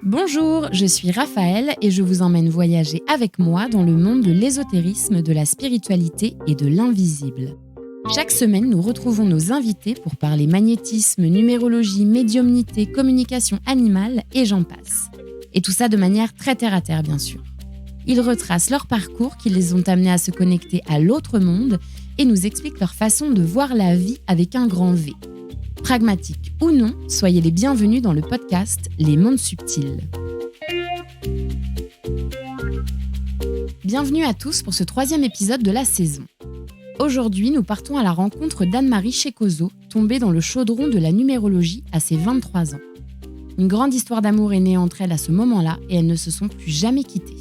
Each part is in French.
Bonjour, je suis Raphaël et je vous emmène voyager avec moi dans le monde de l'ésotérisme, de la spiritualité et de l'invisible. Chaque semaine, nous retrouvons nos invités pour parler magnétisme, numérologie, médiumnité, communication animale et j'en passe. Et tout ça de manière très terre-à-terre, bien sûr. Ils retracent leur parcours qui les ont amenés à se connecter à l'autre monde et nous expliquent leur façon de voir la vie avec un grand V. Pragmatique ou non, soyez les bienvenus dans le podcast Les Mondes Subtils. Bienvenue à tous pour ce 3e épisode de la saison. Aujourd'hui, nous partons à la rencontre d'Anne-Marie Checoso, tombée dans le chaudron de la numérologie à ses 23 ans. Une grande histoire d'amour est née entre elles à ce moment-là et elles ne se sont plus jamais quittées.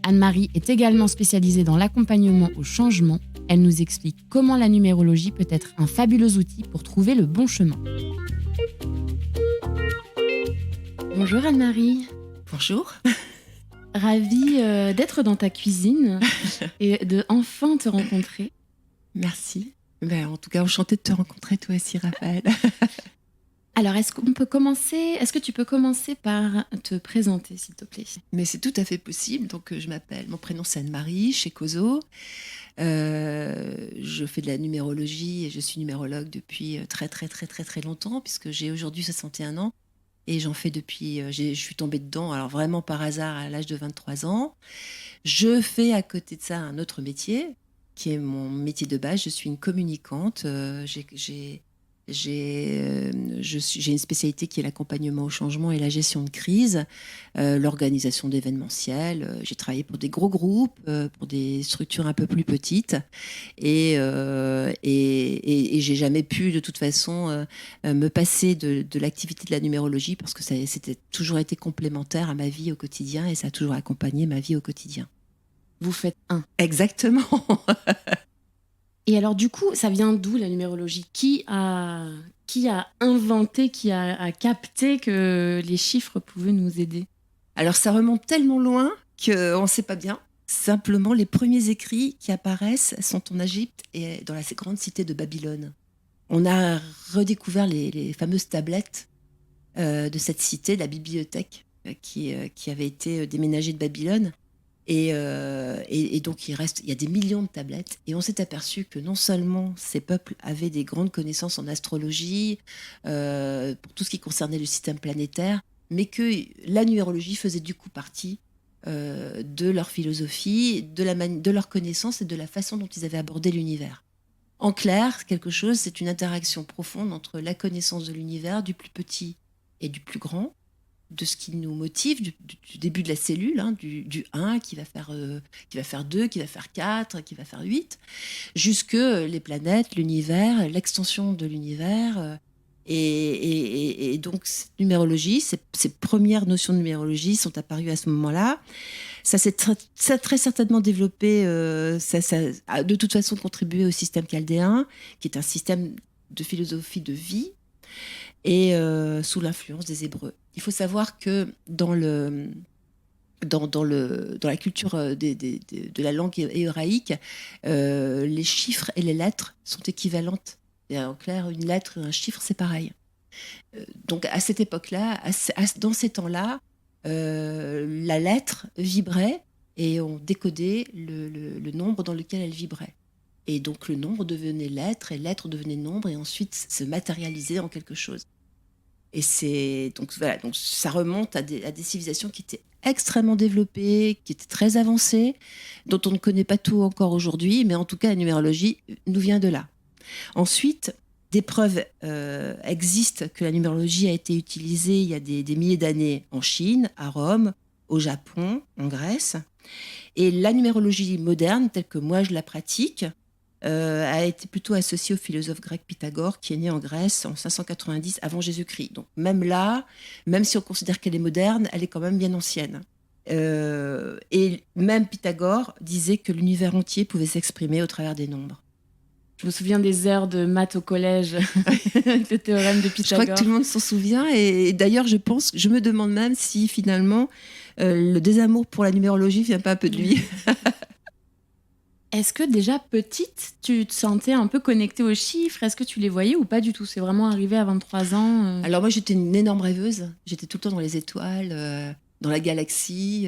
Anne-Marie est également spécialisée dans l'accompagnement au changement. Elle nous explique comment la numérologie peut être un fabuleux outil pour trouver le bon chemin. Bonjour Anne-Marie. Bonjour. Ravie d'être dans ta cuisine et de enfin te rencontrer. Merci. En tout cas, enchantée de te rencontrer toi aussi, Raphaël. Alors, est-ce que tu peux commencer par te présenter, s'il te plaît ? Mais c'est tout à fait possible. Donc, je m'appelle, mon prénom c'est Anne-Marie Checoso. Je fais de la numérologie et je suis numérologue depuis très longtemps, puisque j'ai aujourd'hui 61 ans. Et j'en fais depuis, je suis tombée dedans, alors vraiment par hasard à l'âge de 23 ans. Je fais à côté de ça un autre métier, qui est mon métier de base. Je suis une communicante. J'ai une spécialité qui est l'accompagnement au changement et la gestion de crise, l'organisation d'événementiels. J'ai travaillé pour des gros groupes, pour des structures un peu plus petites, et j'ai jamais pu de toute façon me passer de l'activité de la numérologie parce que c'était toujours été complémentaire à ma vie au quotidien et ça a toujours accompagné ma vie au quotidien. Vous faites un. Exactement. Et alors du coup, ça vient d'où la numérologie ? Qui a inventé, qui a capté que les chiffres pouvaient nous aider ? Alors ça remonte tellement loin qu'on ne sait pas bien. Simplement, les premiers écrits qui apparaissent sont en Égypte et dans la grande cité de Babylone. On a redécouvert les fameuses tablettes de cette cité, de la bibliothèque qui avait été déménagée de Babylone. Et donc, il y a des millions de tablettes. Et on s'est aperçu que non seulement ces peuples avaient des grandes connaissances en astrologie, pour tout ce qui concernait le système planétaire, mais que la numérologie faisait du coup partie de leur philosophie, de leur connaissance et de la façon dont ils avaient abordé l'univers. En clair, c'est une interaction profonde entre la connaissance de l'univers, du plus petit et du plus grand, de ce qui nous motive, du début de la cellule, du 1 qui va faire 2, qui va faire 4, qui va faire 8, jusque les planètes, l'univers, l'extension de l'univers. Et donc, cette numérologie, ces premières notions de numérologie sont apparues à ce moment-là. Ça s'est très certainement développé, ça a de toute façon contribué au système chaldéen, qui est un système de philosophie de vie, et sous l'influence des Hébreux. Il faut savoir que dans la culture de la langue hébraïque, les chiffres et les lettres sont équivalentes. Et en clair, une lettre et un chiffre, c'est pareil. Donc à cette époque-là, dans ces temps-là, la lettre vibrait et on décodait le nombre dans lequel elle vibrait. Et donc le nombre devenait lettre et lettre devenait nombre et ensuite se matérialisait en quelque chose. Et donc ça remonte à des civilisations qui étaient extrêmement développées, qui étaient très avancées, dont on ne connaît pas tout encore aujourd'hui, mais en tout cas la numérologie nous vient de là. Ensuite, des preuves existent que la numérologie a été utilisée il y a des milliers d'années en Chine, à Rome, au Japon, en Grèce. Et la numérologie moderne, telle que moi je la pratique, a été plutôt associée au philosophe grec Pythagore, qui est né en Grèce en 590 avant Jésus-Christ. Donc même là, même si on considère qu'elle est moderne, elle est quand même bien ancienne. Et même Pythagore disait que l'univers entier pouvait s'exprimer au travers des nombres. Je me souviens des heures de maths au collège, avec le théorème de Pythagore. Je crois que tout le monde s'en souvient. Et d'ailleurs, je me demande même si finalement, le désamour pour la numérologie ne vient pas un peu de lui. Est-ce que déjà petite, tu te sentais un peu connectée aux chiffres? Est-ce que tu les voyais ou pas du tout? C'est vraiment arrivé à 23 ans Alors moi, j'étais une énorme rêveuse. J'étais tout le temps dans les étoiles, dans la galaxie,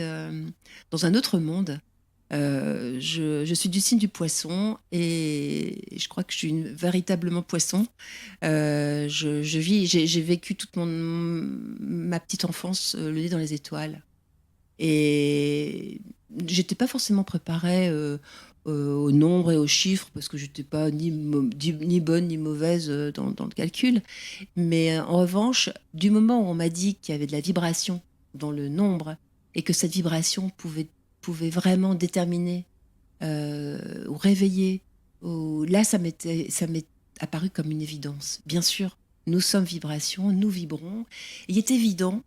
dans un autre monde. Je suis du signe du poisson et je crois que je suis véritablement poisson. J'ai vécu toute ma petite enfance le nez dans les étoiles. Et j'étais pas forcément préparée au nombre et aux chiffres parce que j'étais pas ni bonne ni mauvaise dans le calcul. Mais en revanche, du moment où on m'a dit qu'il y avait de la vibration dans le nombre et que cette vibration pouvait vraiment déterminer ou réveiller, là, ça m'est apparu comme une évidence. Bien sûr, nous sommes vibration, nous vibrons. Il est évident,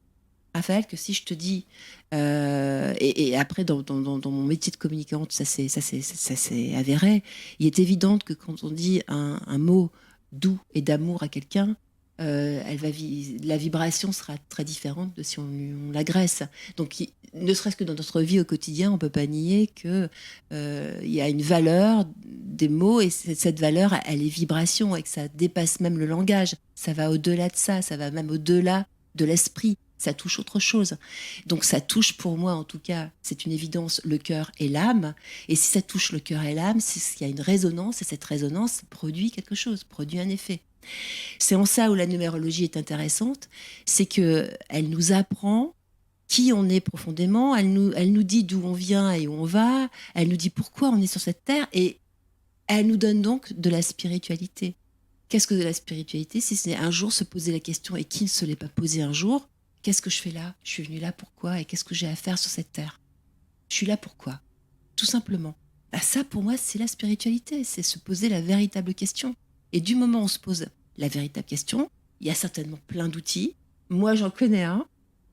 Raphaël, que si je te dis, et après dans mon métier de communicante, ça s'est avéré, il est évident que quand on dit un mot doux et d'amour à quelqu'un, la vibration sera très différente de si on l'agresse. Donc, ne serait-ce que dans notre vie au quotidien, on ne peut pas nier qu'il y a une valeur des mots et cette valeur, elle est vibration et que ça dépasse même le langage. Ça va au-delà de ça, ça va même au-delà de l'esprit. Ça touche autre chose. Donc ça touche pour moi, en tout cas, c'est une évidence, le cœur et l'âme. Et si ça touche le cœur et l'âme, c'est qu'il y a une résonance et cette résonance produit quelque chose, produit un effet. C'est en ça où la numérologie est intéressante, c'est qu'elle nous apprend qui on est profondément, elle nous dit d'où on vient et où on va, elle nous dit pourquoi on est sur cette terre et elle nous donne donc de la spiritualité. Qu'est-ce que de la spiritualité? Si c'est un jour se poser la question, et qui ne se l'est pas posé un jour, qu'est-ce que je fais là? Je suis venue là pourquoi? Et qu'est-ce que j'ai à faire sur cette terre? Je suis là pourquoi? Tout simplement. Ça, pour moi, c'est la spiritualité. C'est se poser la véritable question. Et du moment où on se pose la véritable question, il y a certainement plein d'outils. Moi, j'en connais un.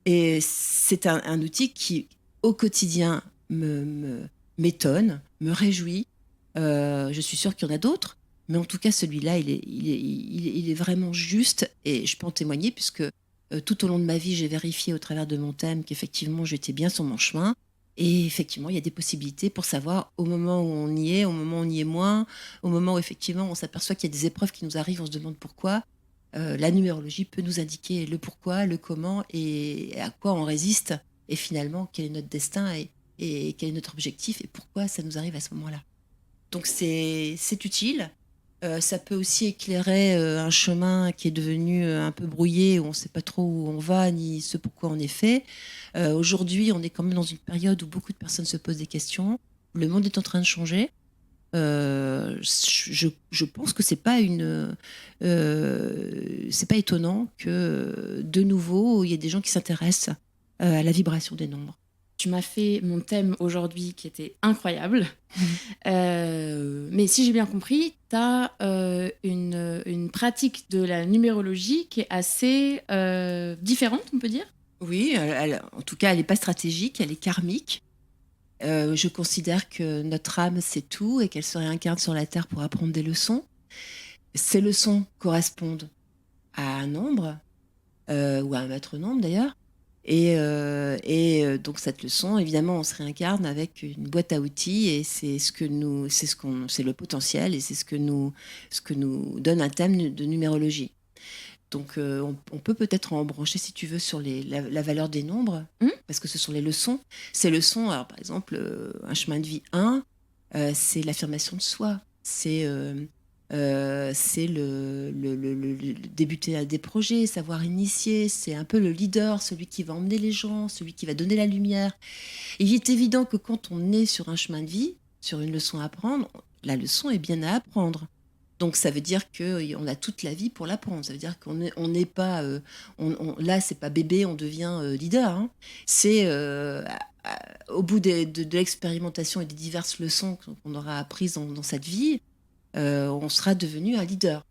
Et c'est un outil qui, au quotidien, m'étonne, me réjouit. Je suis sûre qu'il y en a d'autres. Mais en tout cas, celui-là, il est vraiment juste. Et je peux en témoigner puisque tout au long de ma vie, j'ai vérifié au travers de mon thème qu'effectivement, j'étais bien sur mon chemin. Et effectivement, il y a des possibilités pour savoir au moment où on y est, au moment où on y est moins, au moment où effectivement on s'aperçoit qu'il y a des épreuves qui nous arrivent, on se demande pourquoi. La numérologie peut nous indiquer le pourquoi, le comment et à quoi on résiste. Et finalement, quel est notre destin et quel est notre objectif et pourquoi ça nous arrive à ce moment-là. Donc c'est utile. Ça peut aussi éclairer un chemin qui est devenu un peu brouillé, où on ne sait pas trop où on va, ni ce pourquoi on est fait. Aujourd'hui, on est quand même dans une période où beaucoup de personnes se posent des questions. Le monde est en train de changer. Je pense que c'est pas étonnant que de nouveau, il y ait des gens qui s'intéressent à la vibration des nombres. Tu m'as fait mon thème aujourd'hui qui était incroyable. Mais si j'ai bien compris, tu as une pratique de la numérologie qui est assez différente, on peut dire? Oui, en tout cas, elle n'est pas stratégique, elle est karmique. Je considère que notre âme, c'est tout et qu'elle se réincarne sur la Terre pour apprendre des leçons. Ces leçons correspondent à un nombre, ou à un maître nombre d'ailleurs. Et donc cette leçon, évidemment, on se réincarne avec une boîte à outils et c'est le potentiel et c'est ce que nous donne un thème de numérologie. Donc on peut peut-être en brancher, si tu veux, sur la valeur des nombres, parce que ce sont les leçons. Ces leçons, alors par exemple, un chemin de vie 1, c'est l'affirmation de soi, c'est le débuter à des projets, savoir initier, c'est un peu le leader, celui qui va emmener les gens, celui qui va donner la lumière. Il est évident que quand on est sur un chemin de vie, sur une leçon à apprendre, la leçon est bien à apprendre. Donc ça veut dire qu'on a toute la vie pour l'apprendre. Ça veut dire qu'on n'est pas... là, c'est pas bébé, on devient leader. Hein. C'est au bout de l'expérimentation et des diverses leçons qu'on aura apprises dans cette vie, on sera devenu un leader.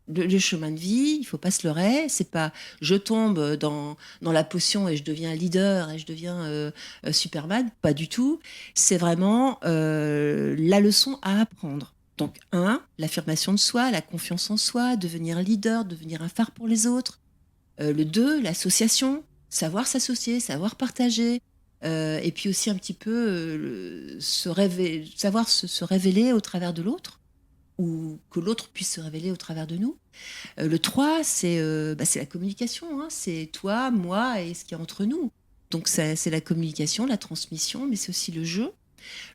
Le chemin de vie, il faut pas se leurrer, c'est pas je tombe dans la potion et je deviens un leader et je deviens Superman, pas du tout. C'est vraiment la leçon à apprendre. Donc l'affirmation de soi, la confiance en soi, devenir leader, devenir un phare pour les autres. Le 2, l'association, savoir s'associer, savoir partager. Et puis aussi un petit peu savoir se révéler au travers de l'autre, ou que l'autre puisse se révéler au travers de nous. Le 3, c'est la communication, hein. C'est toi, moi et ce qu'il y a entre nous. Donc c'est la communication, la transmission, mais c'est aussi le jeu.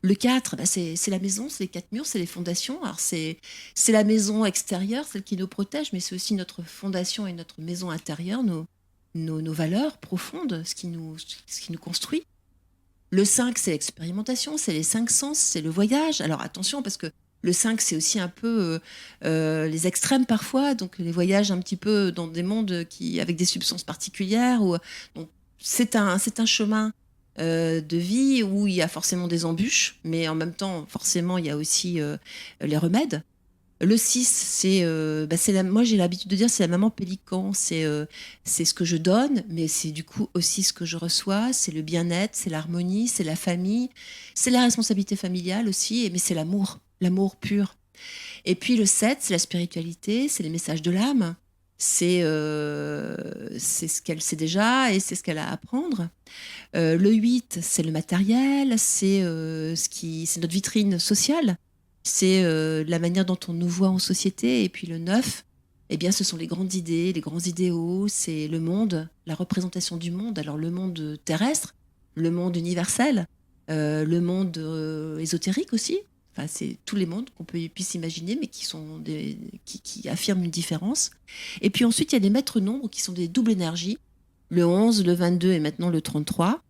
Le 4, c'est la maison, c'est les 4 murs, c'est les fondations. Alors c'est la maison extérieure, celle qui nous protège, mais c'est aussi notre fondation et notre maison intérieure, nos valeurs profondes, ce qui nous construit. Le 5, c'est l'expérimentation, c'est les 5 sens, c'est le voyage. Alors attention, parce que le 5, c'est aussi un peu les extrêmes parfois, donc les voyages un petit peu dans des mondes avec des substances particulières. Donc c'est un chemin de vie où il y a forcément des embûches, mais en même temps, forcément, il y a aussi les remèdes. Le 6, moi j'ai l'habitude de dire, c'est la maman pélican, c'est ce que je donne, mais c'est du coup aussi ce que je reçois, c'est le bien-être, c'est l'harmonie, c'est la famille, c'est la responsabilité familiale aussi, mais c'est l'amour pur. Et puis le 7, c'est la spiritualité, c'est les messages de l'âme, c'est ce qu'elle sait déjà et c'est ce qu'elle a à apprendre. Le 8, c'est le matériel, c'est notre vitrine sociale. C'est la manière dont on nous voit en société. Et puis le 9, eh bien, ce sont les grandes idées, les grands idéaux, c'est le monde, la représentation du monde. Alors le monde terrestre, le monde universel, le monde ésotérique aussi. Enfin, c'est tous les mondes qu'on puisse imaginer, mais qui affirment une différence. Et puis ensuite, il y a des maîtres nombres qui sont des doubles énergies. Le 11, le 22 et maintenant le 33.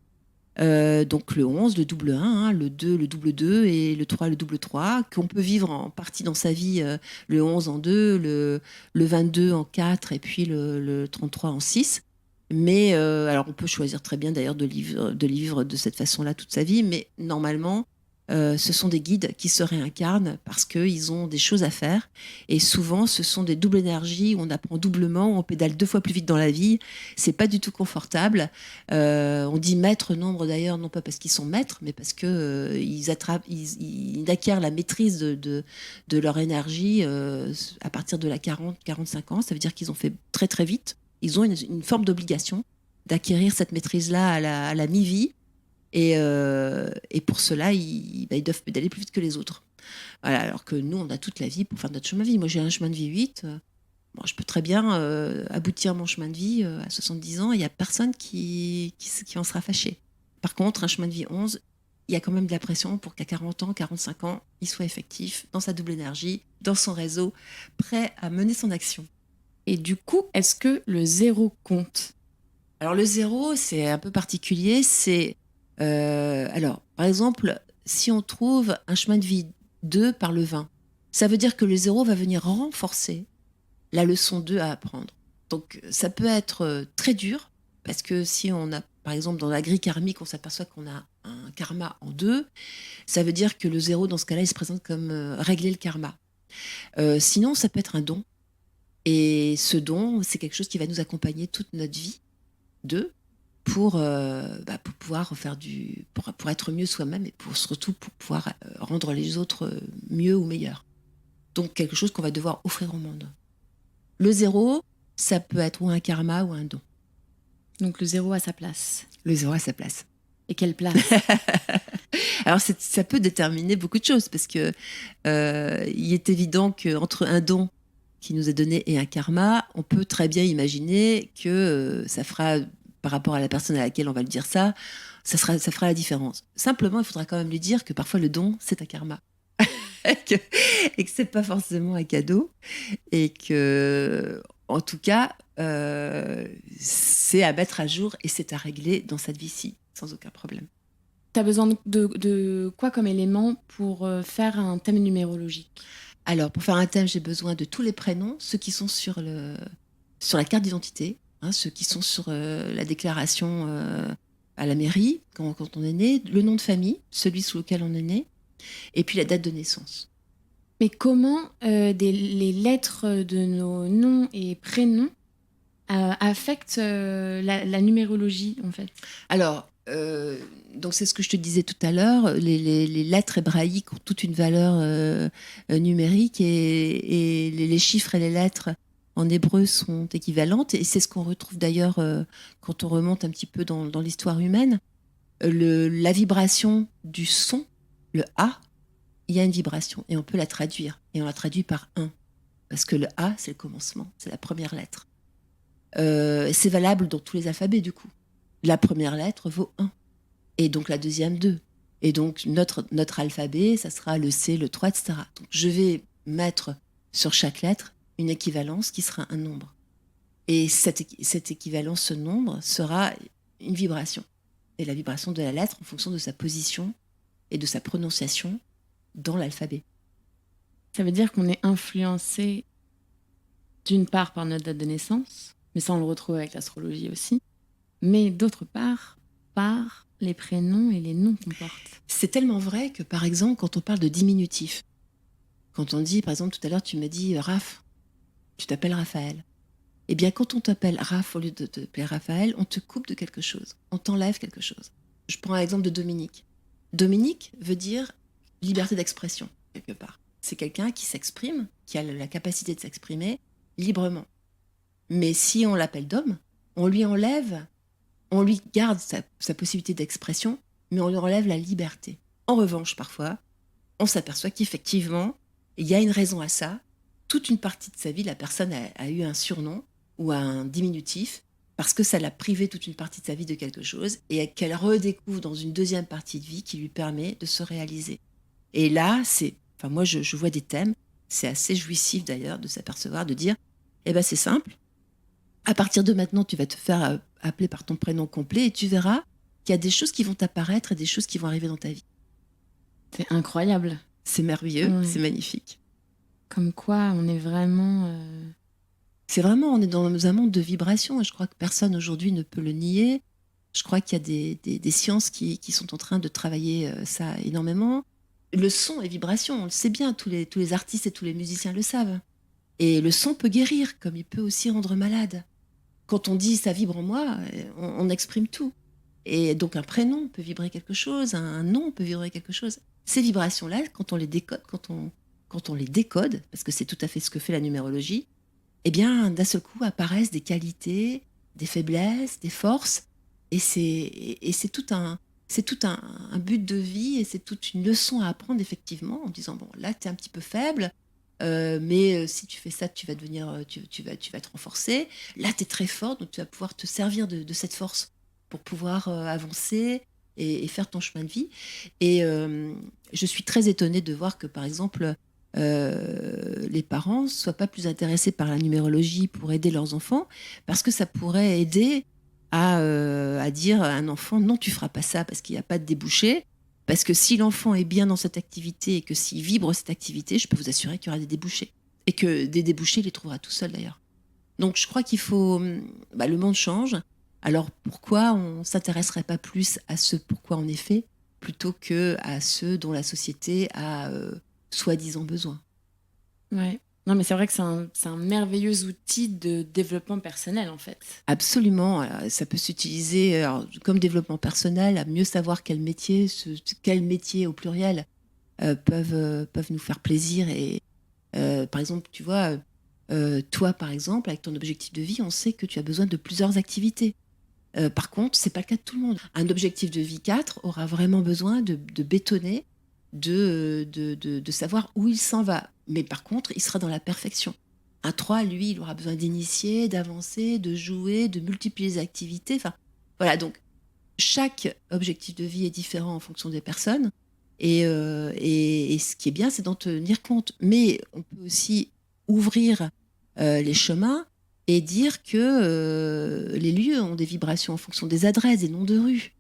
Donc le 11, le double 1, hein, le 2, le double 2 et le 3, le double 3, qu'on peut vivre en partie dans sa vie, le 11 en 2, le 22 en 4 et puis le 33 en 6. Mais alors on peut choisir très bien d'ailleurs de vivre de cette façon-là toute sa vie, mais normalement, ce sont des guides qui se réincarnent parce qu'ils ont des choses à faire. Et souvent, ce sont des doubles énergies où on apprend doublement, on pédale 2 fois plus vite dans la vie. C'est pas du tout confortable. On dit maître nombre d'ailleurs, non pas parce qu'ils sont maîtres, mais parce que ils acquièrent la maîtrise de leur énergie à partir de la 40-45 ans. Ça veut dire qu'ils ont fait très très vite. Ils ont une forme d'obligation d'acquérir cette maîtrise-là à la mi-vie. Et pour cela, ils doivent pédaler plus vite que les autres. Voilà, alors que nous, on a toute la vie pour faire notre chemin de vie. Moi, j'ai un chemin de vie 8. Bon, je peux très bien aboutir mon chemin de vie à 70 ans. Il n'y a personne qui en sera fâché. Par contre, un chemin de vie 11, il y a quand même de la pression pour qu'à 40 ans, 45 ans, il soit effectif dans sa double énergie, dans son réseau, prêt à mener son action. Et du coup, est-ce que le 0 compte ? Alors, le 0, c'est un peu particulier. Alors, par exemple, si on trouve un chemin de vie 2 par le 20, ça veut dire que le 0 va venir renforcer la leçon 2 à apprendre. Donc, ça peut être très dur, parce que si on a, par exemple, dans la grille karmique, on s'aperçoit qu'on a un karma en 2, ça veut dire que le 0, dans ce cas-là, il se présente comme régler le karma. Sinon, ça peut être un don. Et ce don, c'est quelque chose qui va nous accompagner toute notre vie, 2, pour pouvoir pour être mieux soi-même et surtout pour pouvoir rendre les autres mieux ou meilleurs. Donc quelque chose qu'on va devoir offrir au monde. Le 0, ça peut être ou un karma ou un don. Donc le 0 a sa place. Le 0 a sa place. Et quelle place ? Alors ça peut déterminer beaucoup de choses, parce que il est évident qu'entre un don qui nous est donné et un karma, on peut très bien imaginer que ça fera, par rapport à la personne à laquelle on va le dire ça fera la différence. Simplement, il faudra quand même lui dire que parfois le don, c'est un karma. et que c'est pas forcément un cadeau. Et que, en tout cas, c'est à mettre à jour et c'est à régler dans cette vie-ci, sans aucun problème. Tu as besoin de quoi comme élément pour faire un thème numérologique ? Alors, pour faire un thème, j'ai besoin de tous les prénoms, ceux qui sont sur la carte d'identité, ceux qui sont sur la déclaration à la mairie, quand on est né, le nom de famille, celui sous lequel on est né, et puis la date de naissance. Mais comment les lettres de nos noms et prénoms affectent la numérologie, en fait ? Alors, donc c'est ce que je te disais tout à l'heure, les lettres hébraïques ont toute une valeur numérique et les chiffres et les lettres en hébreu sont équivalentes, et c'est ce qu'on retrouve d'ailleurs quand on remonte un petit peu dans l'histoire humaine. la vibration du son, le A, il y a une vibration et on peut la traduire. Et on la traduit par 1. Parce que le A, c'est le commencement, c'est la première lettre. C'est valable dans tous les alphabets, du coup. La première lettre vaut 1. Et donc la deuxième, 2. Et donc notre alphabet, ça sera le C, le 3, etc. Donc je vais mettre sur chaque lettre une équivalence qui sera un nombre. Et cette équivalence, ce nombre, sera une vibration. Et la vibration de la lettre en fonction de sa position et de sa prononciation dans l'alphabet. Ça veut dire qu'on est influencé d'une part par notre date de naissance, mais ça on le retrouve avec l'astrologie aussi, mais d'autre part par les prénoms et les noms qu'on porte. C'est tellement vrai que, par exemple, quand on parle de diminutif, quand on dit, par exemple, tout à l'heure, tu me dis Raph, tu t'appelles Raphaël. Eh bien, quand on t'appelle Raph au lieu de t'appeler Raphaël, on te coupe de quelque chose, on t'enlève quelque chose. Je prends l'exemple de Dominique. Dominique veut dire liberté d'expression, quelque part. C'est quelqu'un qui s'exprime, qui a la capacité de s'exprimer librement. Mais si on l'appelle Dom, on lui enlève, on lui garde sa possibilité d'expression, mais on lui enlève la liberté. En revanche, parfois, on s'aperçoit qu'effectivement, il y a une raison à ça. Toute une partie de sa vie, la personne a eu un surnom ou un diminutif parce que ça l'a privé toute une partie de sa vie de quelque chose et qu'elle redécouvre dans une deuxième partie de vie qui lui permet de se réaliser. Et là, moi je vois des thèmes, c'est assez jouissif d'ailleurs de s'apercevoir, de dire, c'est simple, à partir de maintenant, tu vas te faire appeler par ton prénom complet et tu verras qu'il y a des choses qui vont apparaître et des choses qui vont arriver dans ta vie. C'est incroyable. C'est merveilleux, c'est magnifique. Comme quoi, on est vraiment... on est dans un monde de vibrations et je crois que personne aujourd'hui ne peut le nier. Je crois qu'il y a des sciences qui sont en train de travailler ça énormément. Le son est vibration, on le sait bien, tous les artistes et tous les musiciens le savent. Et le son peut guérir, comme il peut aussi rendre malade. Quand on dit « ça vibre en moi », on exprime tout. Et donc un prénom peut vibrer quelque chose, un nom peut vibrer quelque chose. Ces vibrations-là, quand on les décode, quand on les décode, parce que c'est tout à fait ce que fait la numérologie, eh bien, d'un seul coup apparaissent des qualités, des faiblesses, des forces, et c'est tout un but de vie, et c'est toute une leçon à apprendre, effectivement, en disant, bon, là, tu es un petit peu faible, mais si tu fais ça, tu vas te renforcer. Là, tu es très fort, donc tu vas pouvoir te servir de cette force pour pouvoir avancer et faire ton chemin de vie. Et je suis très étonnée de voir que, par exemple, les parents ne soient pas plus intéressés par la numérologie pour aider leurs enfants, parce que ça pourrait aider à dire à un enfant, non, tu feras pas ça parce qu'il n'y a pas de débouché. Parce que si l'enfant est bien dans cette activité et que s'il vibre cette activité, je peux vous assurer qu'il y aura des débouchés. Et que des débouchés, il les trouvera tout seul d'ailleurs. Donc je crois qu'il faut... le monde change. Alors pourquoi on ne s'intéresserait pas plus à ce pourquoi on est fait, plutôt qu'à ceux dont la société a soi-disant besoin. Ouais. Non, mais c'est vrai que c'est un merveilleux outil de développement personnel, en fait. Absolument. Ça peut s'utiliser comme développement personnel, à mieux savoir quel métier au pluriel peuvent nous faire plaisir. Et par exemple, tu vois, toi, par exemple, avec ton objectif de vie, on sait que tu as besoin de plusieurs activités. Par contre, c'est pas le cas de tout le monde. Un objectif de vie 4 aura vraiment besoin de bétonner, de savoir où il s'en va. Mais par contre, il sera dans la perfection. Un 3, lui, il aura besoin d'initier, d'avancer, de jouer, de multiplier les activités. Enfin, voilà, donc chaque objectif de vie est différent en fonction des personnes. Et ce qui est bien, c'est d'en tenir compte. Mais on peut aussi ouvrir les chemins et dire que les lieux ont des vibrations en fonction des adresses, des noms de rues.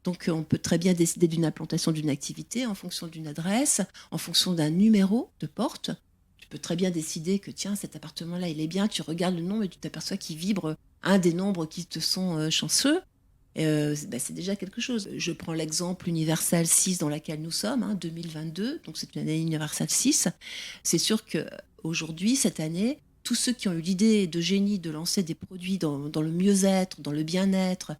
Donc, on peut très bien décider d'une implantation d'une activité en fonction d'une adresse, en fonction d'un numéro de porte. Tu peux très bien décider que, tiens, cet appartement-là, il est bien. Tu regardes le nom et tu t'aperçois qu'il vibre un des nombres qui te sont chanceux. C'est déjà quelque chose. Je prends l'exemple universel 6 dans laquelle nous sommes, 2022. Donc, c'est une année universelle 6. C'est sûr qu'aujourd'hui, cette année, tous ceux qui ont eu l'idée de génie de lancer des produits dans le mieux-être, dans le bien-être,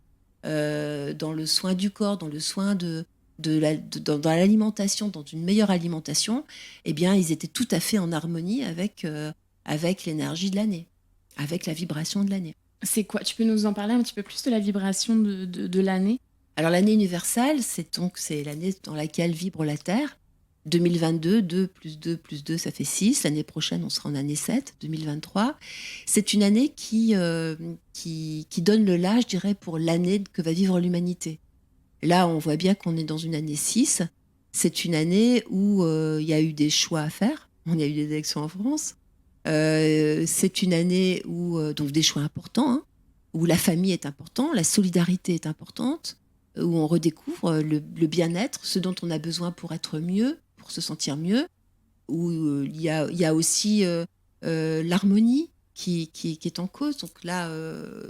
dans le soin du corps, dans le soin dans l'alimentation, dans une meilleure alimentation, eh bien, ils étaient tout à fait en harmonie avec l'énergie de l'année, avec la vibration de l'année. C'est quoi ? Tu peux nous en parler un petit peu plus de la vibration de l'année ? Alors l'année universelle, c'est l'année dans laquelle vibre la Terre. 2022, 2 plus 2 plus 2, ça fait 6. L'année prochaine, on sera en année 7, 2023. C'est une année qui donne le là, je dirais, pour l'année que va vivre l'humanité. Là, on voit bien qu'on est dans une année 6. C'est une année où il y a eu des choix à faire. On y a eu des élections en France. C'est une année où, donc des choix importants, hein, où la famille est importante, la solidarité est importante, où on redécouvre le bien-être, ce dont on a besoin pour être mieux, pour se sentir mieux, où il y a aussi l'harmonie qui est en cause. Donc là,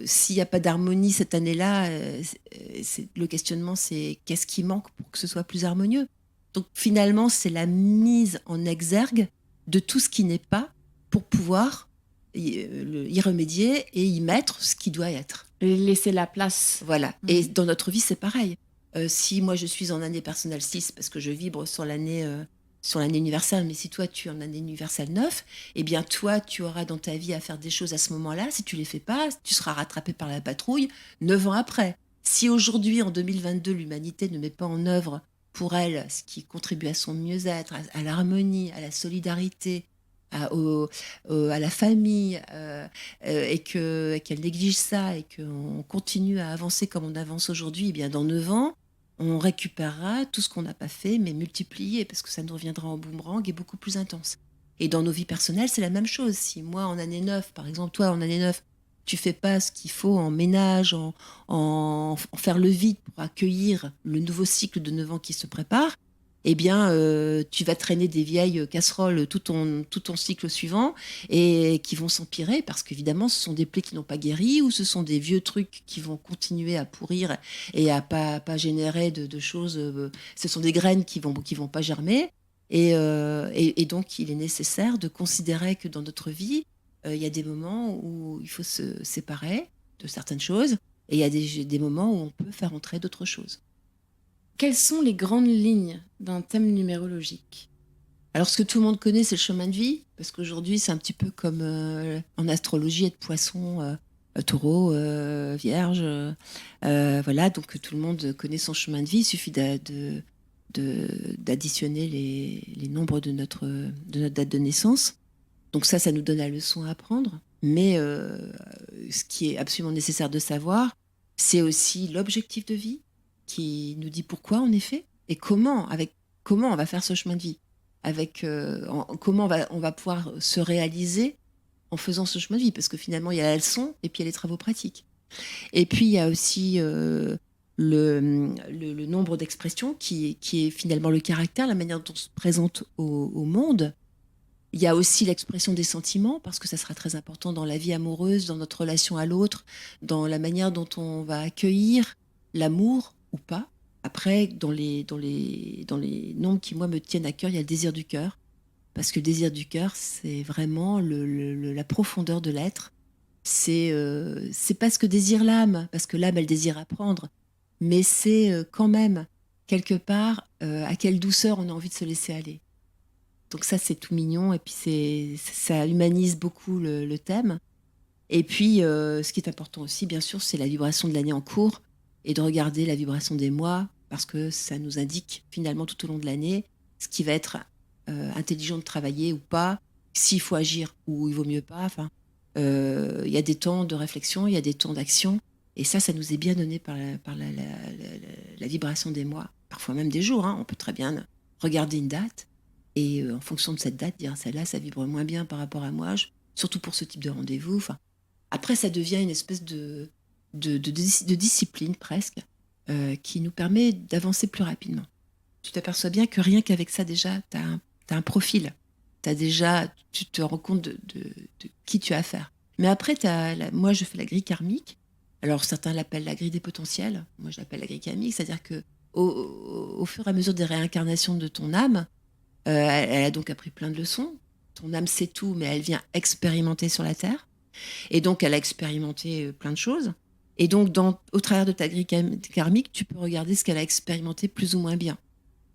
s'il n'y a pas d'harmonie cette année-là, le questionnement, c'est qu'est-ce qui manque pour que ce soit plus harmonieux. Donc finalement, c'est la mise en exergue de tout ce qui n'est pas pour pouvoir y remédier et y mettre ce qui doit être. Laisser la place. Voilà. Et dans notre vie, c'est pareil. Si moi, je suis en année personnelle 6 parce que je vibre sur l'année universelle, mais si toi, tu es en année universelle 9, eh bien, toi, tu auras dans ta vie à faire des choses à ce moment-là. Si tu les fais pas, tu seras rattrapé par la patrouille 9 ans après. Si aujourd'hui, en 2022, l'humanité ne met pas en œuvre pour elle ce qui contribue à son mieux-être, à l'harmonie, à la solidarité, à la famille, et qu'elle néglige ça et qu'on continue à avancer comme on avance aujourd'hui, eh bien dans 9 ans, on récupérera tout ce qu'on n'a pas fait, mais multiplié, parce que ça nous reviendra en boomerang et beaucoup plus intense. Et dans nos vies personnelles, c'est la même chose. Si moi, en année 9, par exemple, toi, en année 9, tu fais pas ce qu'il faut en ménage, en faire le vide pour accueillir le nouveau cycle de 9 ans qui se prépare, eh bien, tu vas traîner des vieilles casseroles tout ton cycle suivant et qui vont s'empirer parce qu'évidemment, ce sont des plaies qui n'ont pas guéri ou ce sont des vieux trucs qui vont continuer à pourrir et à pas générer de choses. Ce sont des graines qui vont pas germer. Et donc, il est nécessaire de considérer que dans notre vie, il y a des moments où il faut se séparer de certaines choses et il y a des moments où on peut faire entrer d'autres choses. Quelles sont les grandes lignes d'un thème numérologique ? Alors, ce que tout le monde connaît, c'est le chemin de vie, parce qu'aujourd'hui, c'est un petit peu comme en astrologie, être poisson, taureau, vierge. Voilà, donc tout le monde connaît son chemin de vie. Il suffit d'additionner les nombres de notre date de naissance. Donc ça nous donne la leçon à apprendre. Mais ce qui est absolument nécessaire de savoir, c'est aussi l'objectif de vie qui nous dit pourquoi on est fait et comment on va faire ce chemin de vie, comment on va pouvoir se réaliser en faisant ce chemin de vie, parce que finalement il y a la leçon et puis il y a les travaux pratiques. Et puis il y a aussi le nombre d'expressions qui est finalement le caractère, la manière dont on se présente au monde. Il y a aussi l'expression des sentiments, parce que ça sera très important dans la vie amoureuse, dans notre relation à l'autre, dans la manière dont on va accueillir l'amour ou pas. Après, dans les nombres qui, moi, me tiennent à cœur, il y a le désir du cœur. Parce que le désir du cœur, c'est vraiment la profondeur de l'être. C'est pas ce que désire l'âme, parce que l'âme, elle désire apprendre. Mais c'est quand même, quelque part, à quelle douceur on a envie de se laisser aller. Donc ça, c'est tout mignon. Et puis, ça humanise beaucoup le thème. Et puis, ce qui est important aussi, bien sûr, c'est la vibration de l'année en cours et de regarder la vibration des mois, parce que ça nous indique finalement tout au long de l'année ce qui va être intelligent de travailler ou pas, s'il faut agir ou il vaut mieux pas. Enfin, il y a des temps de réflexion, il y a des temps d'action, et ça nous est bien donné par la vibration des mois, parfois même des jours. Hein. On peut très bien regarder une date et en fonction de cette date, dire celle-là, ça vibre moins bien par rapport à moi, surtout pour ce type de rendez-vous. Enfin, après, ça devient une espèce de discipline presque, qui nous permet d'avancer plus rapidement. Tu t'aperçois bien que rien qu'avec ça, déjà, tu as un profil. Tu te rends compte de qui tu as affaire. Mais après, moi, je fais la grille karmique. Alors, certains l'appellent la grille des potentiels. Moi, je l'appelle la grille karmique. C'est-à-dire que au fur et à mesure des réincarnations de ton âme, elle a donc appris plein de leçons. Ton âme sait tout, mais elle vient expérimenter sur la Terre. Et donc, elle a expérimenté plein de choses. Et donc, au travers de ta grille karmique, tu peux regarder ce qu'elle a expérimenté plus ou moins bien.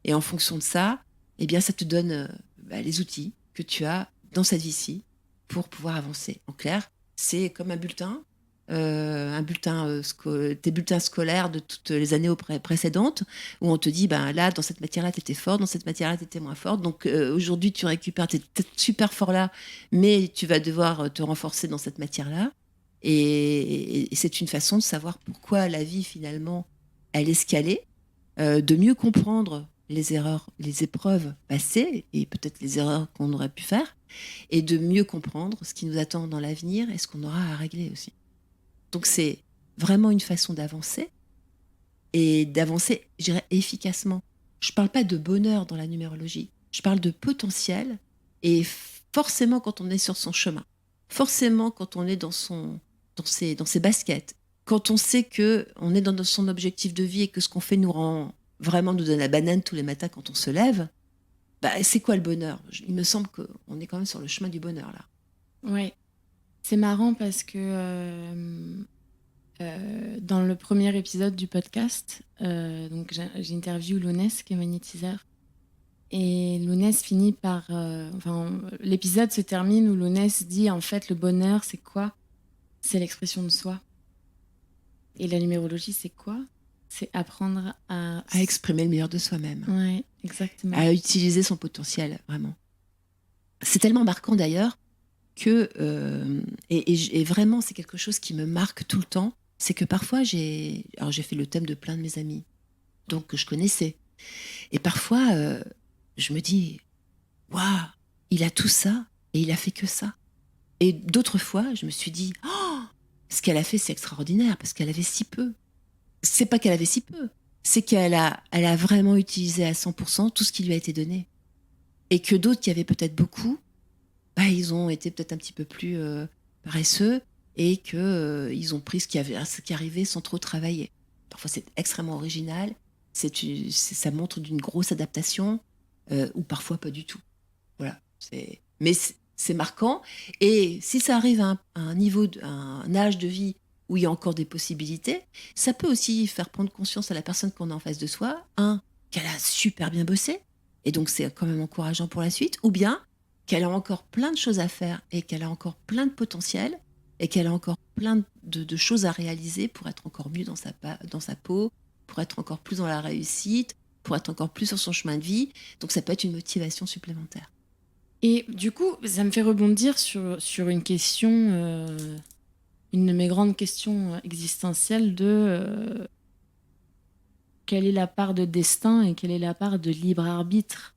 Et en fonction de ça, eh bien, ça te donne les outils que tu as dans cette vie-ci pour pouvoir avancer. En clair, c'est comme un bulletin. tes bulletins scolaires de toutes les années précédentes, où on te dit, ben là, dans cette matière-là, tu étais fort, dans cette matière-là, tu étais moins forte. Donc aujourd'hui, tu récupères, tu es peut-être super fort là, mais tu vas devoir te renforcer dans cette matière-là. Et c'est une façon de savoir pourquoi la vie, finalement, elle est scalée, de mieux comprendre les erreurs, les épreuves passées, et peut-être les erreurs qu'on aurait pu faire, et de mieux comprendre ce qui nous attend dans l'avenir et ce qu'on aura à régler aussi. Donc c'est vraiment une façon d'avancer, et d'avancer, je dirais, efficacement. Je ne parle pas de bonheur dans la numérologie, je parle de potentiel, et forcément quand on est sur son chemin, forcément quand on est dans ses baskets, quand on sait qu'on est dans son objectif de vie et que ce qu'on fait nous donne la banane tous les matins quand on se lève, bah, c'est quoi le bonheur ? Il me semble qu'on est quand même sur le chemin du bonheur là. Ouais, c'est marrant parce que dans le premier épisode du podcast, donc j'interviewe Lounès qui est magnétiseur. Et Lounès finit par... l'épisode se termine où Lounès dit en fait le bonheur c'est quoi ? C'est l'expression de soi. Et la numérologie c'est quoi ? C'est apprendre à exprimer le meilleur de soi-même. Ouais, exactement. À utiliser son potentiel, vraiment. C'est tellement marquant d'ailleurs que... et vraiment c'est quelque chose qui me marque tout le temps, c'est que parfois j'ai fait le thème de plein de mes amis, donc que je connaissais. Et parfois... je me dis, waouh, il a tout ça et il a fait que ça. Et d'autres fois, je me suis dit, oh, ce qu'elle a fait, c'est extraordinaire parce qu'elle avait si peu. C'est pas qu'elle avait si peu, c'est qu'elle a vraiment utilisé à 100% tout ce qui lui a été donné. Et que d'autres qui avaient peut-être beaucoup, bah, ils ont été peut-être un petit peu plus paresseux et qu'ils ont pris ce qui arrivait sans trop travailler. Parfois, c'est extrêmement original, ça montre d'une grosse adaptation. Ou parfois pas du tout. Voilà. Mais c'est marquant. Et si ça arrive à un âge de vie où il y a encore des possibilités, ça peut aussi faire prendre conscience à la personne qu'on a en face de soi, qu'elle a super bien bossé, et donc c'est quand même encourageant pour la suite, ou bien qu'elle a encore plein de choses à faire et qu'elle a encore plein de potentiel et qu'elle a encore plein de choses à réaliser pour être encore mieux dans sa peau, pour être encore plus dans la réussite, pour être encore plus sur son chemin de vie. Donc ça peut être une motivation supplémentaire. Et du coup, ça me fait rebondir sur une question, une de mes grandes questions existentielles de quelle est la part de destin et quelle est la part de libre arbitre,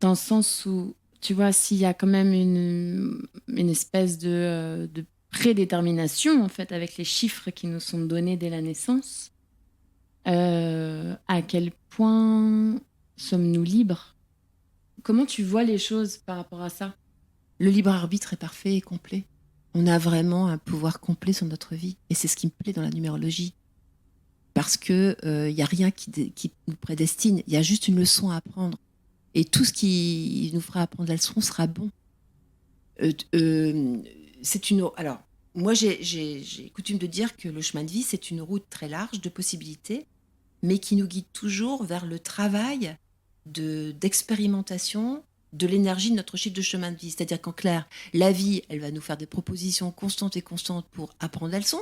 dans le sens où, tu vois, s'il y a quand même une espèce de prédétermination, en fait, avec les chiffres qui nous sont donnés dès la naissance, à quel point sommes-nous libres ? Comment tu vois les choses par rapport à ça ? Le libre arbitre est parfait et complet. On a vraiment un pouvoir complet sur notre vie. Et c'est ce qui me plaît dans la numérologie. Parce qu'il n'y a rien qui nous prédestine. Il y a juste une leçon à apprendre. Et tout ce qui nous fera apprendre la leçon sera bon. Alors, moi, j'ai coutume de dire que le chemin de vie, c'est une route très large de possibilités, mais qui nous guide toujours vers le travail d'expérimentation de l'énergie de notre chiffre de chemin de vie. C'est-à-dire qu'en clair, la vie, elle va nous faire des propositions constantes pour apprendre la leçon.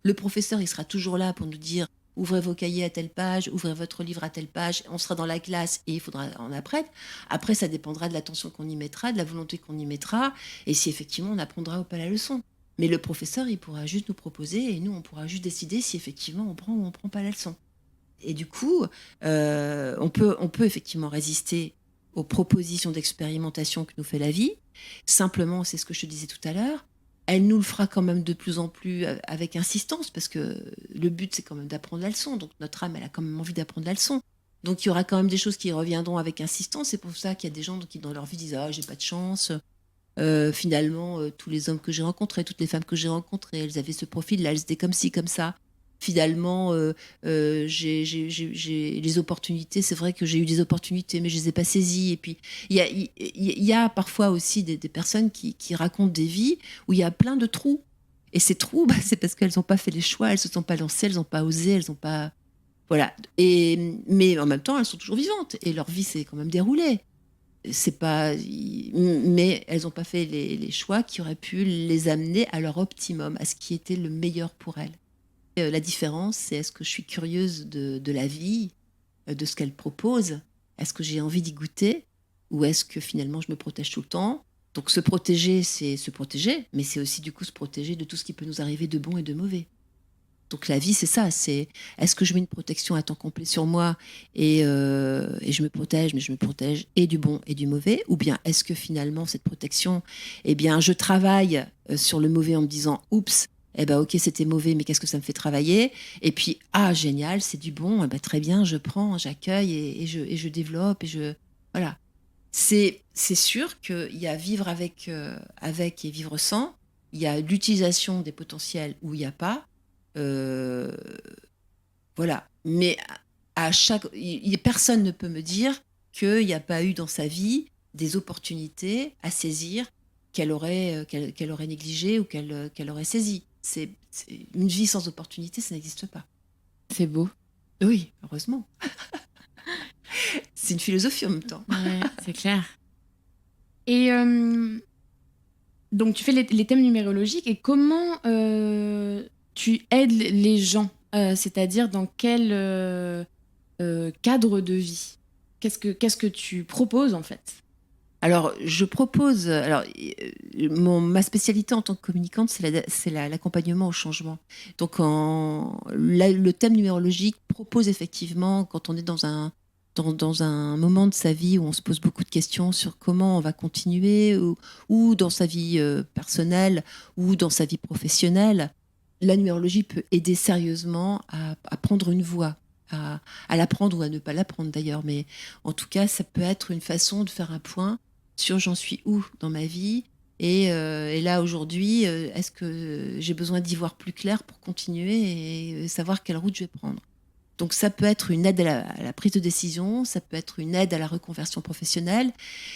Le professeur, il sera toujours là pour nous dire « Ouvrez vos cahiers à telle page, ouvrez votre livre à telle page », on sera dans la classe et il faudra en apprendre. Après, ça dépendra de l'attention qu'on y mettra, de la volonté qu'on y mettra, et si effectivement on apprendra ou pas la leçon. Mais le professeur, il pourra juste nous proposer et nous, on pourra juste décider si effectivement on prend ou on prend pas la leçon. Et du coup, on peut effectivement résister aux propositions d'expérimentation que nous fait la vie. Simplement, c'est ce que je te disais tout à l'heure, elle nous le fera quand même de plus en plus avec insistance, parce que le but, c'est quand même d'apprendre la leçon. Donc notre âme, elle a quand même envie d'apprendre la leçon. Donc il y aura quand même des choses qui reviendront avec insistance. C'est pour ça qu'il y a des gens qui, dans leur vie, disent « Ah, j'ai pas de chance ». Finalement, tous les hommes que j'ai rencontrés, toutes les femmes que j'ai rencontrées, elles avaient ce profil-là, elles étaient comme ci, comme ça. Finalement, j'ai les opportunités, c'est vrai que j'ai eu des opportunités, mais je les ai pas saisies. Et puis, il y a parfois aussi des personnes qui racontent des vies où il y a plein de trous. Et ces trous, c'est parce qu'elles n'ont pas fait les choix, elles se sont pas lancées, elles n'ont pas osé, elles n'ont pas... Voilà. Mais en même temps, elles sont toujours vivantes et leur vie s'est quand même déroulée. c'est pas, mais elles n'ont pas fait les choix qui auraient pu les amener à leur optimum, à ce qui était le meilleur pour elles. La différence, c'est est-ce que je suis curieuse de la vie, de ce qu'elle propose? Est-ce que j'ai envie d'y goûter? Ou est-ce que finalement je me protège tout le temps? Donc se protéger, c'est se protéger, mais c'est aussi du coup se protéger de tout ce qui peut nous arriver de bon et de mauvais. Donc la vie, c'est ça, c'est est-ce que je mets une protection à temps complet sur moi et je me protège, mais je me protège et du bon et du mauvais, ou bien est-ce que finalement cette protection, eh bien je travaille sur le mauvais en me disant oups, eh ben ok c'était mauvais, mais qu'est-ce que ça me fait travailler? Et puis ah génial, c'est du bon, eh ben, très bien, je prends, j'accueille et je développe et je voilà. C'est sûr qu'il y a vivre avec et vivre sans. Il y a l'utilisation des potentiels où il n'y a pas. Euh, voilà. Mais personne ne peut me dire qu'il n'y a pas eu dans sa vie des opportunités à saisir qu'elle aurait négligées ou qu'elle aurait saisies. Une vie sans opportunité, ça n'existe pas. C'est beau. Oui, heureusement. C'est une philosophie en même temps. Ouais, c'est clair. Et donc, tu fais les thèmes numérologiques et comment tu aides les gens, c'est-à-dire dans quel cadre de vie? Qu'est-ce que tu proposes en fait? Alors, je propose. Alors, ma spécialité en tant que communicante, c'est l'accompagnement au changement. Donc, le thème numérologique propose effectivement, quand on est dans un moment de sa vie où on se pose beaucoup de questions sur comment on va continuer, ou dans sa vie personnelle, ou dans sa vie professionnelle, la numérologie peut aider sérieusement à prendre une voie, à l'apprendre ou à ne pas l'apprendre d'ailleurs. Mais en tout cas, ça peut être une façon de faire un point sur j'en suis où dans ma vie et là aujourd'hui, est-ce que j'ai besoin d'y voir plus clair pour continuer et savoir quelle route je vais prendre. Donc ça peut être une aide à la prise de décision, ça peut être une aide à la reconversion professionnelle,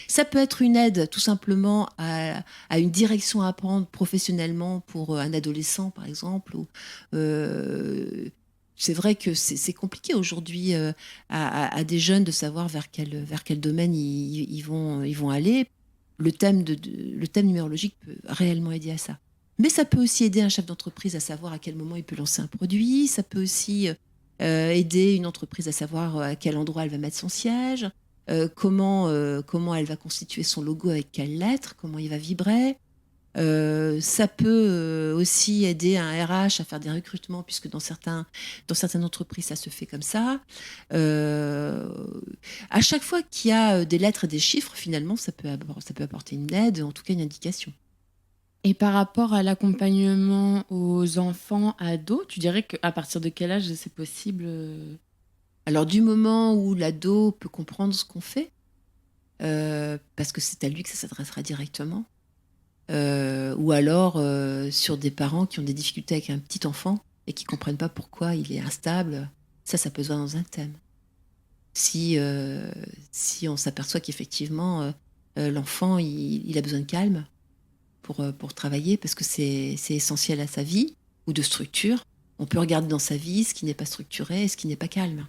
ça peut être une aide tout simplement à une direction à prendre professionnellement pour un adolescent par exemple. C'est vrai que c'est compliqué aujourd'hui à des jeunes de savoir vers quel domaine ils vont aller. Le thème numérologique peut réellement aider à ça. Mais ça peut aussi aider un chef d'entreprise à savoir à quel moment il peut lancer un produit. Ça peut aussi aider une entreprise à savoir à quel endroit elle va mettre son siège, comment elle va constituer son logo avec quelle lettre, comment il va vibrer. Ça peut aussi aider un RH à faire des recrutements, puisque dans certaines entreprises, ça se fait comme ça. À chaque fois qu'il y a des lettres et des chiffres, finalement, ça peut apporter une aide, en tout cas une indication. Et par rapport à l'accompagnement aux enfants, ados, tu dirais qu'à partir de quel âge c'est possible Alors, du moment où l'ado peut comprendre ce qu'on fait, parce que c'est à lui que ça s'adressera directement, ou alors sur des parents qui ont des difficultés avec un petit enfant et qui ne comprennent pas pourquoi il est instable, ça peut se voir dans un thème. Si on s'aperçoit qu'effectivement l'enfant il a besoin de calme pour travailler parce que c'est essentiel à sa vie ou de structure, on peut regarder dans sa vie ce qui n'est pas structuré et ce qui n'est pas calme.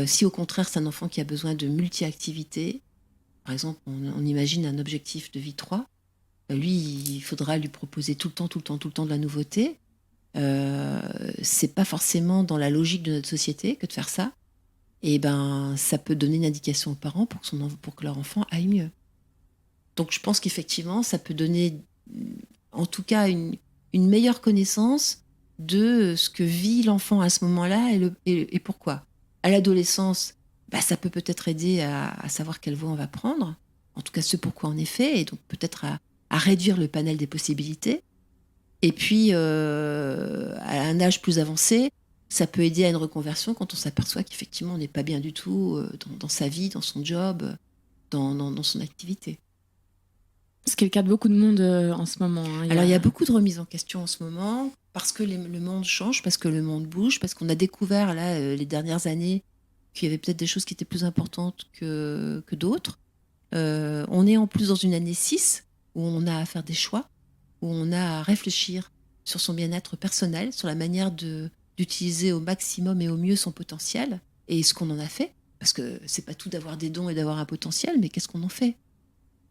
Si au contraire c'est un enfant qui a besoin de multi-activités, par exemple on imagine un objectif de vie 3, lui il faudra lui proposer tout le temps de la nouveauté. C'est pas forcément dans la logique de notre société que de faire ça. Et ben ça peut donner une indication aux parents pour que leur enfant aille mieux. Donc je pense qu'effectivement ça peut donner en tout cas une meilleure connaissance de ce que vit l'enfant à ce moment-là et pourquoi. À l'adolescence, ça peut peut-être aider à savoir quelle voie on va prendre, en tout cas ce pourquoi on est fait, et donc peut-être à réduire le panel des possibilités. Et puis, à un âge plus avancé, ça peut aider à une reconversion quand on s'aperçoit qu'effectivement, on n'est pas bien du tout dans sa vie, dans son job, dans son activité. Ce qui est le cas de beaucoup de monde en ce moment. Alors, il y a beaucoup de remises en question en ce moment, parce que le monde change, parce que le monde bouge, parce qu'on a découvert, là, les dernières années, qu'il y avait peut-être des choses qui étaient plus importantes que d'autres. On est en plus dans une année 6, où on a à faire des choix, où on a à réfléchir sur son bien-être personnel, sur la manière d'utiliser au maximum et au mieux son potentiel et ce qu'on en a fait. Parce que c'est pas tout d'avoir des dons et d'avoir un potentiel, mais qu'est-ce qu'on en fait?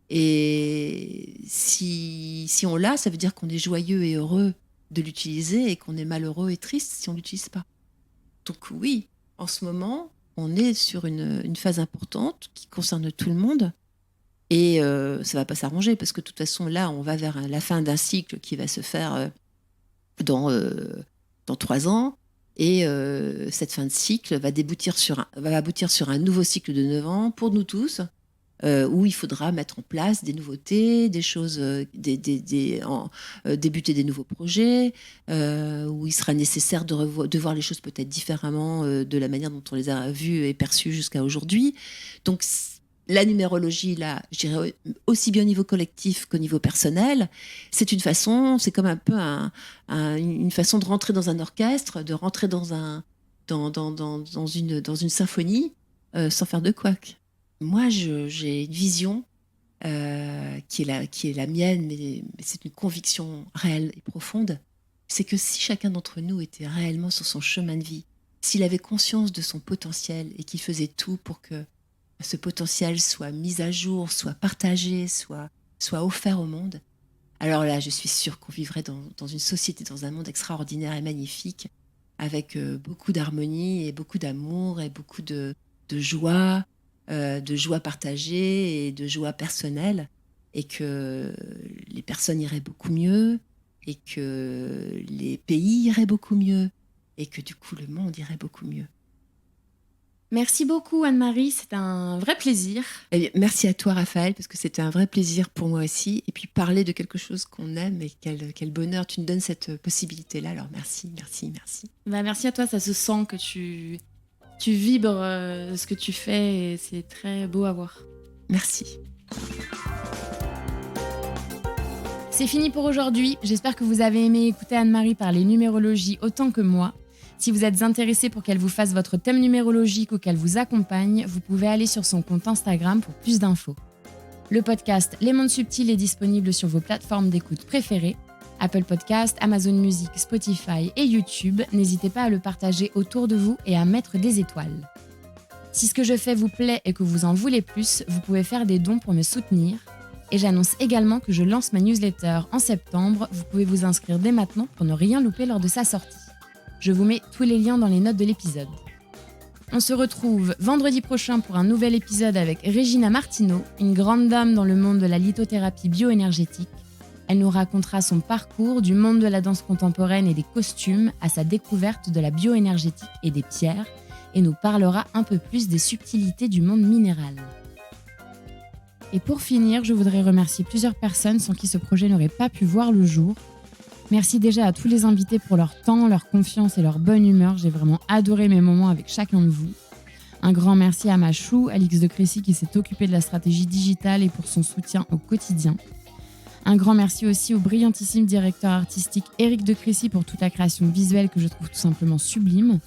Et si on l'a, ça veut dire qu'on est joyeux et heureux de l'utiliser et qu'on est malheureux et triste si on l'utilise pas. Donc oui, en ce moment, on est sur une phase importante qui concerne tout le monde et ça va pas s'arranger parce que de toute façon, là, on va vers la fin d'un cycle qui va se faire dans 3 ans. Et cette fin de cycle va aboutir sur un nouveau cycle de 9 ans pour nous tous, où il faudra mettre en place des nouveautés, des choses, débuter des nouveaux projets, où il sera nécessaire de voir les choses peut-être différemment de la manière dont on les a vues et perçues jusqu'à aujourd'hui. Donc la numérologie, là, je dirais aussi bien au niveau collectif qu'au niveau personnel, c'est comme un peu une façon de rentrer dans un orchestre, de rentrer dans une symphonie sans faire de couac. Moi, j'ai une vision qui est la mienne, mais c'est une conviction réelle et profonde. C'est que si chacun d'entre nous était réellement sur son chemin de vie, s'il avait conscience de son potentiel et qu'il faisait tout pour que ce potentiel soit mis à jour, soit partagé, soit offert au monde, alors là, je suis sûre qu'on vivrait dans une société, dans un monde extraordinaire et magnifique, avec beaucoup d'harmonie et beaucoup d'amour et beaucoup de joie partagée et de joie personnelle, et que les personnes iraient beaucoup mieux, et que les pays iraient beaucoup mieux, et que du coup, le monde irait beaucoup mieux. Merci beaucoup Anne-Marie, c'était un vrai plaisir. Et merci à toi Raphaël, parce que c'était un vrai plaisir pour moi aussi. Et puis parler de quelque chose qu'on aime, et quel bonheur, tu nous donnes cette possibilité-là. Alors merci. Merci à toi, ça se sent que tu vibres ce que tu fais et c'est très beau à voir. Merci. C'est fini pour aujourd'hui, j'espère que vous avez aimé écouter Anne-Marie parler numérologie autant que moi. Si vous êtes intéressé pour qu'elle vous fasse votre thème numérologique ou qu'elle vous accompagne, vous pouvez aller sur son compte Instagram pour plus d'infos. Le podcast Les Mondes Subtils est disponible sur vos plateformes d'écoute préférées, Apple Podcast, Amazon Music, Spotify et YouTube. N'hésitez pas à le partager autour de vous et à mettre des étoiles. Si ce que je fais vous plaît et que vous en voulez plus, vous pouvez faire des dons pour me soutenir. Et j'annonce également que je lance ma newsletter en septembre. Vous pouvez vous inscrire dès maintenant pour ne rien louper lors de sa sortie. Je vous mets tous les liens dans les notes de l'épisode. On se retrouve vendredi prochain pour un nouvel épisode avec Regina Martineau, une grande dame dans le monde de la lithothérapie bioénergétique. Elle nous racontera son parcours du monde de la danse contemporaine et des costumes à sa découverte de la bioénergétique et des pierres, et nous parlera un peu plus des subtilités du monde minéral. Et pour finir, je voudrais remercier plusieurs personnes sans qui ce projet n'aurait pas pu voir le jour. Merci déjà à tous les invités pour leur temps, leur confiance et leur bonne humeur. J'ai vraiment adoré mes moments avec chacun de vous. Un grand merci à ma chou, Alix de Crécy, qui s'est occupée de la stratégie digitale et pour son soutien au quotidien. Un grand merci aussi au brillantissime directeur artistique Éric de Crécy pour toute la création visuelle que je trouve tout simplement sublime.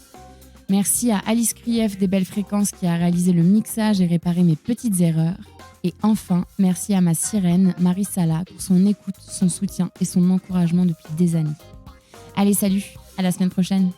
Merci à Alice Krief des Belles Fréquences qui a réalisé le mixage et réparé mes petites erreurs. Et enfin, merci à ma sirène, Marie Sala, pour son écoute, son soutien et son encouragement depuis des années. Allez, salut, à la semaine prochaine.